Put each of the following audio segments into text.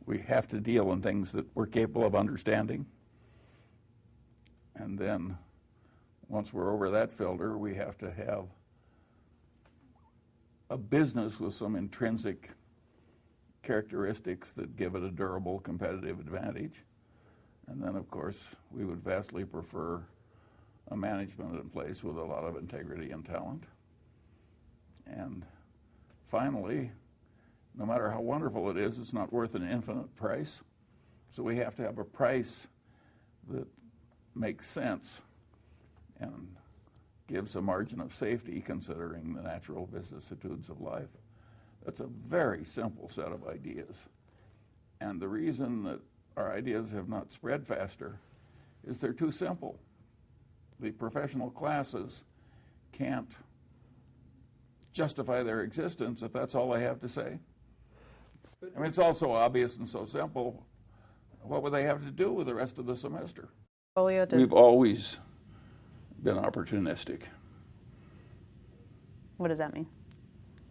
We have to deal in things that we're capable of understanding. And then once we're over that filter, we have to have a business with some intrinsic characteristics that give it a durable competitive advantage. And then, of course, we would vastly prefer a management in place with a lot of integrity and talent. And finally, no matter how wonderful it is, it's not worth an infinite price. So we have to have a price that makes sense and gives a margin of safety considering the natural vicissitudes of life. That's a very simple set of ideas. And the reason that our ideas have not spread faster is they're too simple. The professional classes can't justify their existence if that's all they have to say. I mean, it's all so obvious and so simple. What would they have to do with the rest of the semester? We've always been opportunistic. What does that mean?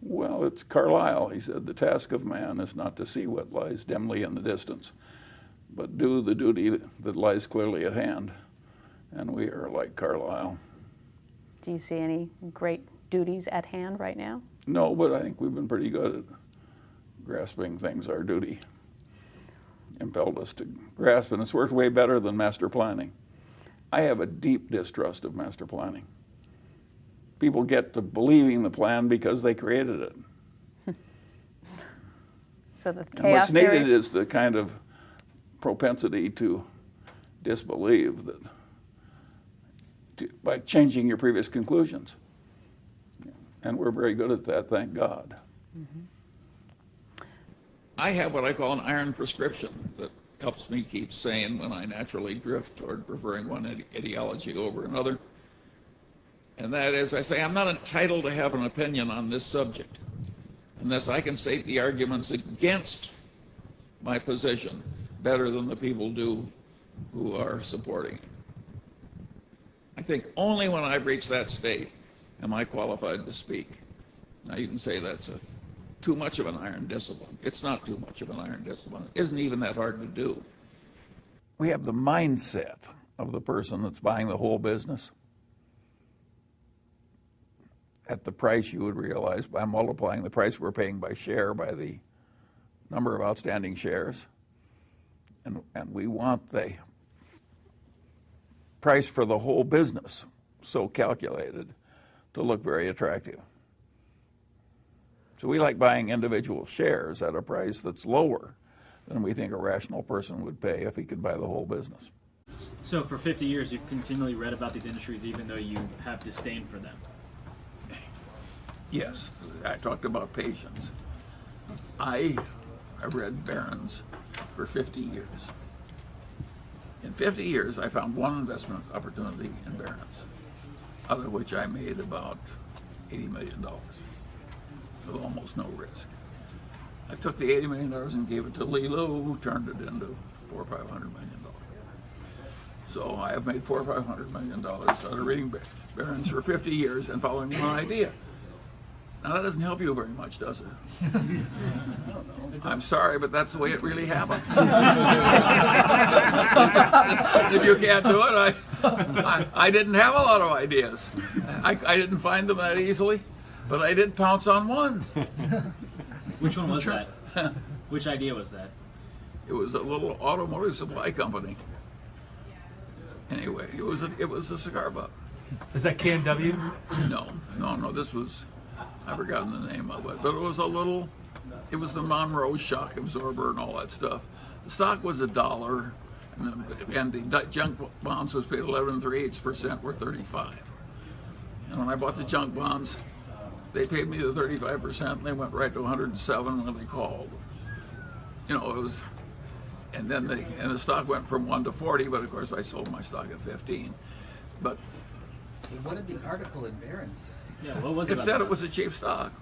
Well, it's Carlyle. He said, the task of man is not to see what lies dimly in the distance, but do the duty that lies clearly at hand. And we are like Carlyle. Do you see any great duties at hand right now? No, but I think we've been pretty good at grasping things our duty impelled us to grasp, and it's worked way better than master planning. I have a deep distrust of master planning. People get to believing the plan because they created it. So the chaos and what's needed theory is the kind of propensity to disbelieve that by changing your previous conclusions. And we're very good at that, thank God. Mm-hmm. I have what I call an iron prescription that helps me keep sane when I naturally drift toward preferring one ideology over another. And that is, I say, I'm not entitled to have an opinion on this subject unless I can state the arguments against my position better than the people do who are supporting it. I think only when I've reached that state am I qualified to speak. Now you can say that's too much of an iron discipline. It's not too much of an iron discipline. It isn't even that hard to do. We have the mindset of the person that's buying the whole business at the price you would realize by multiplying the price we're paying by share by the number of outstanding shares. And we want the price for the whole business so calculated to look very attractive. So we like buying individual shares at a price that's lower than we think a rational person would pay if he could buy the whole business. So for 50 years, you've continually read about these industries even though you have disdain for them. Yes, I talked about patience. I read Barron's for 50 years. In 50 years, I found one investment opportunity in Barron's, out of which I made about $80 million with almost no risk. I took the $80 million and gave it to Lilo, who turned it into $400 or $500 million. So I have made $400 or $500 million out of reading Barron's for 50 years and following one idea. Now that doesn't help you very much, does it? I'm sorry, but that's the way it really happened. If you can't do it, I didn't have a lot of ideas. I didn't find them that easily, but I did pounce on one. Which one was that? Which idea was that? It was a little automotive supply company. Anyway, it was a cigar butt. Is that K&W? No, this was, I've forgotten the name of it, but it was the Monroe shock absorber and all that stuff. The stock was $1, and the junk bonds was paid 11 3/8%, were 35. And when I bought the junk bonds, they paid me the 35%, and they went right to 107 when they called. You know, it was, and then the stock went from 1 to 40, but of course I sold my stock at 15. But so what did the article in Barron's say? Yeah, what was it? It said it was a cheap stock.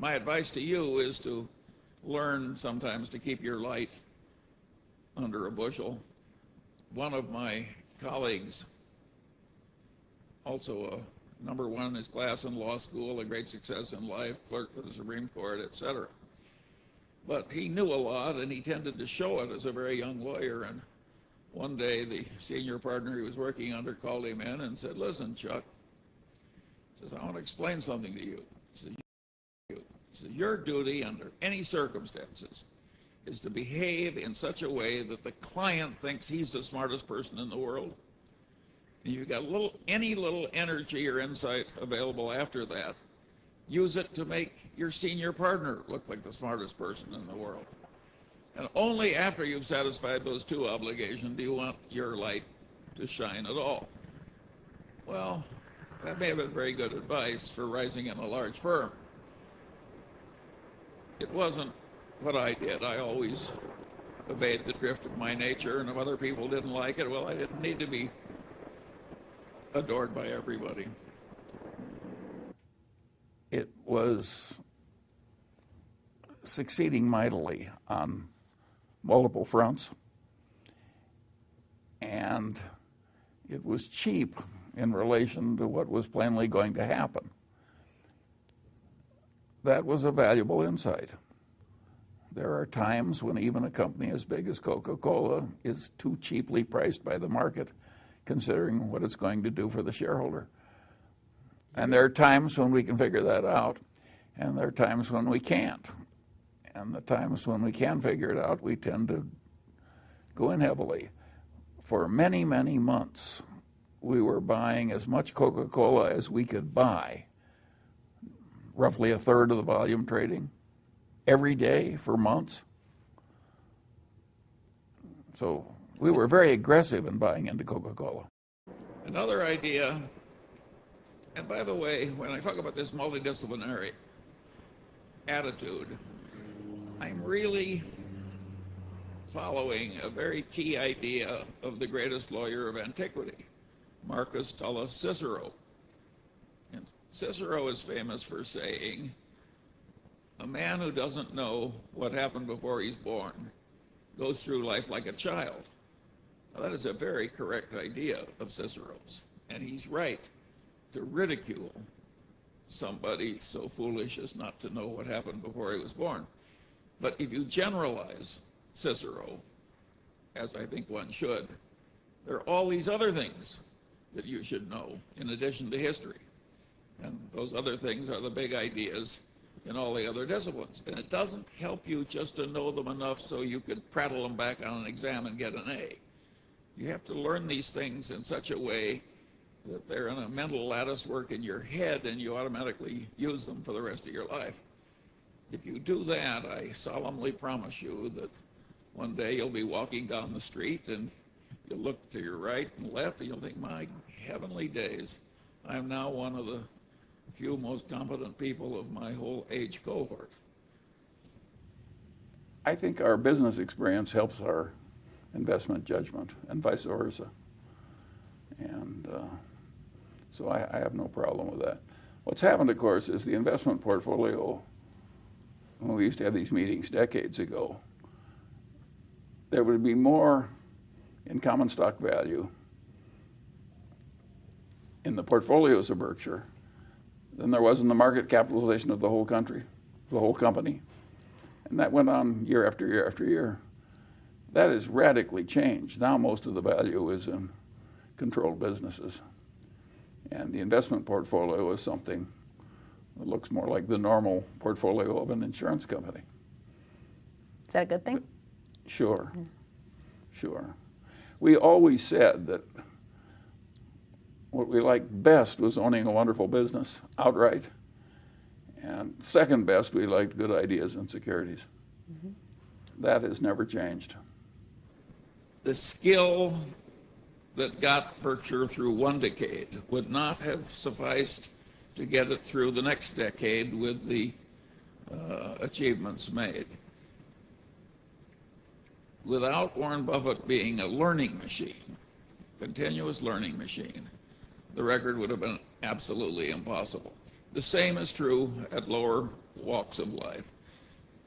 My advice to you is to learn sometimes to keep your light under a bushel. One of my colleagues, also a #1 in his class in law school, a great success in life, clerk for the Supreme Court, etc., But he knew a lot, and he tended to show it as a very young lawyer. And one day, the senior partner he was working under called him in and said, "Listen, Chuck," says, "I want to explain something to you." He says, "Your duty under any circumstances is to behave in such a way that the client thinks he's the smartest person in the world. And if you've got any little energy or insight available after that, use it to make your senior partner look like the smartest person in the world. And only after you've satisfied those two obligations do you want your light to shine at all." Well, that may have been very good advice for rising in a large firm. It wasn't what I did. I always obeyed the drift of my nature, and if other people didn't like it, well, I didn't need to be adored by everybody. It was succeeding mightily on multiple fronts, and it was cheap in relation to what was plainly going to happen. That was a valuable insight. There are times when even a company as big as Coca-Cola is too cheaply priced by the market, considering what it's going to do for the shareholder. And there are times when we can figure that out, and there are times when we can't. And the times when we can figure it out, we tend to go in heavily. For many, many months, we were buying as much Coca-Cola as we could buy, roughly a third of the volume trading, every day for months. So we were very aggressive in buying into Coca-Cola. Another idea, and by the way, when I talk about this multidisciplinary attitude, I'm really following a very key idea of the greatest lawyer of antiquity, Marcus Tullus Cicero. And Cicero is famous for saying, "A man who doesn't know what happened before he's born goes through life like a child." Now, that is a very correct idea of Cicero's, and he's right to ridicule somebody so foolish as not to know what happened before he was born. But if you generalize Cicero, as I think one should, there are all these other things that you should know in addition to history. And those other things are the big ideas in all the other disciplines. And it doesn't help you just to know them enough so you could prattle them back on an exam and get an A. You have to learn these things in such a way that they're in a mental lattice work in your head, and you automatically use them for the rest of your life. If you do that, I solemnly promise you that one day you'll be walking down the street and you'll look to your right and left and you'll think, my heavenly days, I'm now one of the few most competent people of my whole age cohort. I think our business experience helps our investment judgment and vice versa. And so I have no problem with that. What's happened, of course, is the investment portfolio, when we used to have these meetings decades ago, there would be more in common stock value in the portfolios of Berkshire than there was in the market capitalization of the whole country, the whole company. And that went on year after year after year. That has radically changed. Now most of the value is in controlled businesses. And the investment portfolio is something that looks more like the normal portfolio of an insurance company. Is that a good thing? Sure, sure. We always said that what we liked best was owning a wonderful business outright. And second best, we liked good ideas and securities. Mm-hmm. That has never changed. The skill that got Berkshire through one decade would not have sufficed to get it through the next decade with the achievements made. Without Warren Buffett being a learning machine, continuous learning machine, the record would have been absolutely impossible. The same is true at lower walks of life.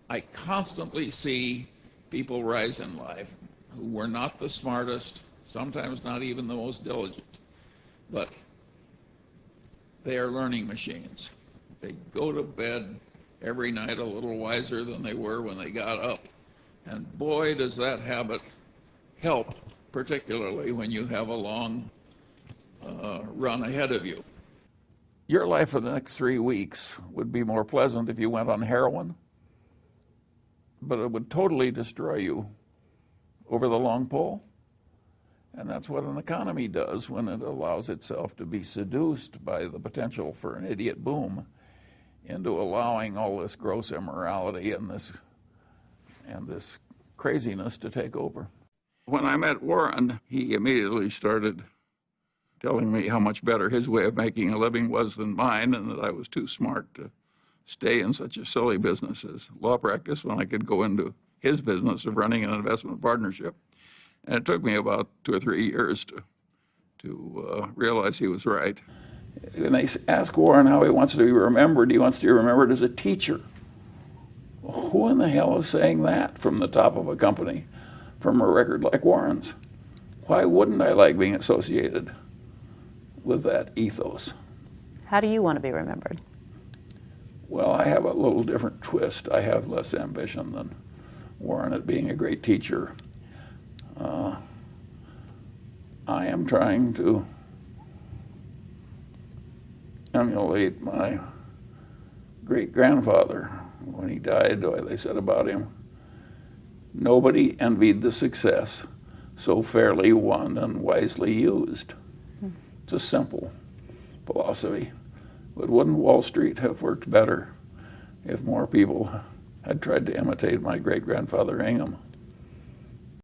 I constantly see people rise in life who were not the smartest, sometimes not even the most diligent, but they are learning machines. They go to bed every night a little wiser than they were when they got up. And boy, does that habit help, particularly when you have a long run ahead of you. Your life for the next 3 weeks would be more pleasant if you went on heroin, but it would totally destroy you over the long pull. And that's what an economy does when it allows itself to be seduced by the potential for an idiot boom into allowing all this gross immorality and this craziness to take over. When I met Warren, he immediately started telling me how much better his way of making a living was than mine, and that I was too smart to stay in such a silly business as law practice when I could go into his business of running an investment partnership. And it took me about 2 or 3 years to realize he was right. When they ask Warren how he wants to be remembered, he wants to be remembered as a teacher. Well, who in the hell is saying that from the top of a company, from a record like Warren's? Why wouldn't I like being associated with that ethos? How do you want to be remembered? Well, I have a little different twist. I have less ambition than Warren at being a great teacher. I am trying to emulate my great-grandfather. When he died, they said about him, nobody envied the success so fairly won and wisely used. It's a simple philosophy. But wouldn't Wall Street have worked better if more people had tried to imitate my great-grandfather Ingham?